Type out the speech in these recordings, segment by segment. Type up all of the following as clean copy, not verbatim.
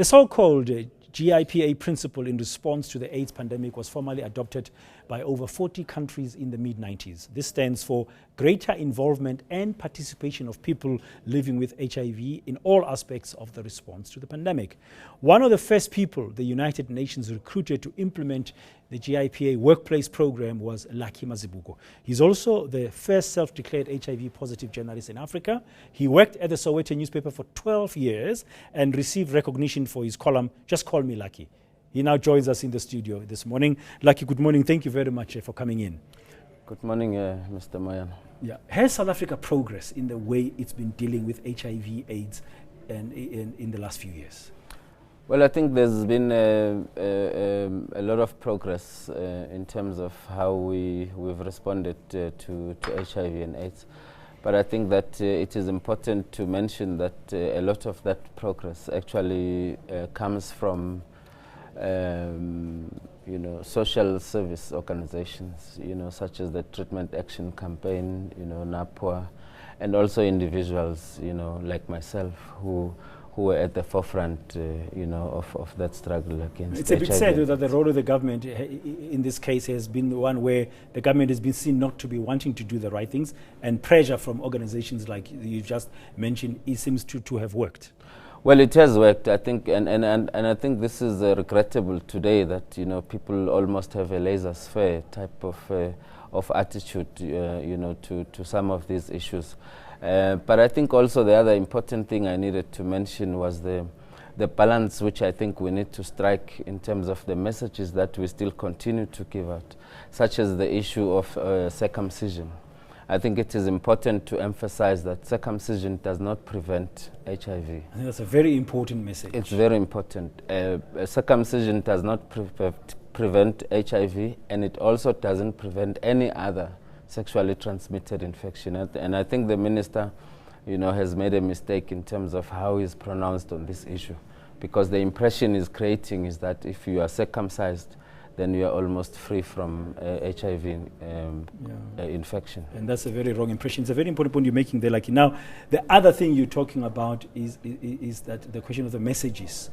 The so-called GIPA principle in response to the AIDS pandemic was formally adopted by over 40 countries in the mid-90s. This stands for greater involvement and participation of people living with HIV in all aspects of the response to the pandemic. One of the first people the United Nations recruited to implement the GIPA workplace program was Lucky Mazibuko. He's also the first self-declared HIV-positive journalist in Africa. He worked at the Sowetan newspaper for 12 years and received recognition for his column, Just Call Me Lucky. He now joins us in the studio this morning. Lucky, good morning. Thank you very much for coming in. Good morning, Mr. Moyan. Yeah. Has South Africa progressed in the way it's been dealing with HIV/AIDS in the last few years? Well, I think there's been a lot of progress in terms of how we've responded to HIV and AIDS. But I think that it is important to mention that a lot of that progress actually comes from social service organizations, such as the Treatment Action Campaign, NAPWA, and also individuals, like myself, who were at the forefront, of that struggle against HIV. It's a bit sad that the role of the government in this case has been the one where the government has been seen not to be wanting to do the right things, and pressure from organizations like you just mentioned, it seems to have worked. Well, it has worked, I think, and I think this is regrettable today that people almost have a laissez-faire type of attitude, to some of these issues. But I think also the other important thing I needed to mention was the balance which I think we need to strike in terms of the messages that we still continue to give out, such as the issue of circumcision. I think it is important to emphasize that circumcision does not prevent HIV. I think that's a very important message. It's very important. Circumcision does not prevent HIV, and it also doesn't prevent any other sexually transmitted infection. And I think the minister, has made a mistake in terms of how he's pronounced on this issue, because the impression he's creating is that if you are circumcised, then you are almost free from HIV infection. And that's a very wrong impression. It's a very important point you're making there. Like now, the other thing you're talking about is that the question of the messages.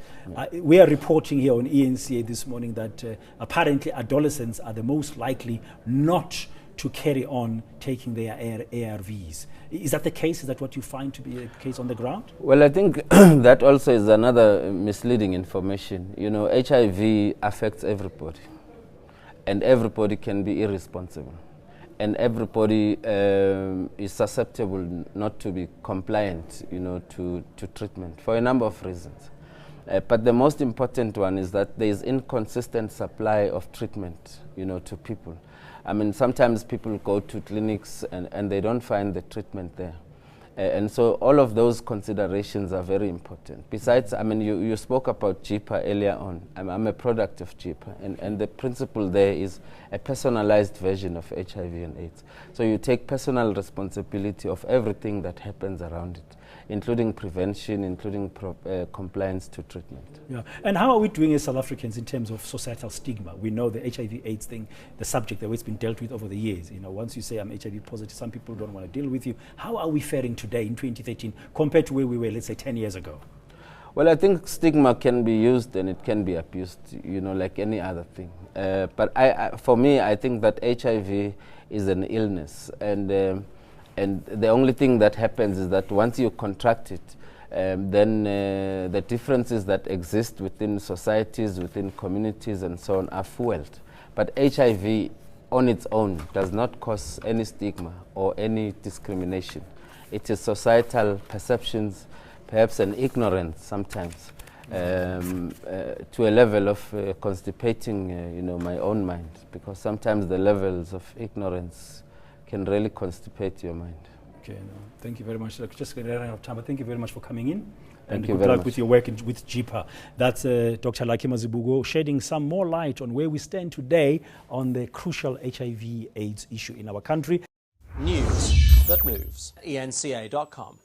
We are reporting here on ENCA this morning that apparently adolescents are the most likely not to carry on taking their ARVs. Is that the case? Is that what you find to be the case on the ground? Well, I think that also is another misleading information. HIV affects everybody, and everybody can be irresponsible, and everybody is susceptible not to be compliant, to treatment for a number of reasons. But the most important one is that there is inconsistent supply of treatment, to people. I mean, sometimes people go to clinics and they don't find the treatment there. And so all of those considerations are very important. Besides, I mean, you spoke about GIPA earlier on. I'm a product of GIPA, and the principle there is a personalized version of HIV and AIDS. So you take personal responsibility of everything that happens around it, including prevention, including compliance to treatment. Yeah. And how are we doing as South Africans in terms of societal stigma? We know the HIV/AIDS thing, the subject, the way it's been dealt with over the years. Once you say I'm HIV positive, some people don't want to deal with you. How are we faring today in 2013 compared to where we were, let's say, 10 years ago? Well, I think stigma can be used and it can be abused, like any other thing. But for me, I think that HIV is an illness, and the only thing that happens is that once you contract it, then the differences that exist within societies, within communities and so on are fueled. But HIV on its own does not cause any stigma or any discrimination. It is societal perceptions, perhaps an ignorance sometimes, to a level of constipating, my own mind, because sometimes the levels of ignorance can really constipate your mind. Okay, thank you very much. Just running out of time, but thank you very much for coming in. And good luck with your work with GIPA. That's Dr. Lucky Mazibuko shedding some more light on where we stand today on the crucial HIV/AIDS issue in our country. News that moves. ENCA.com.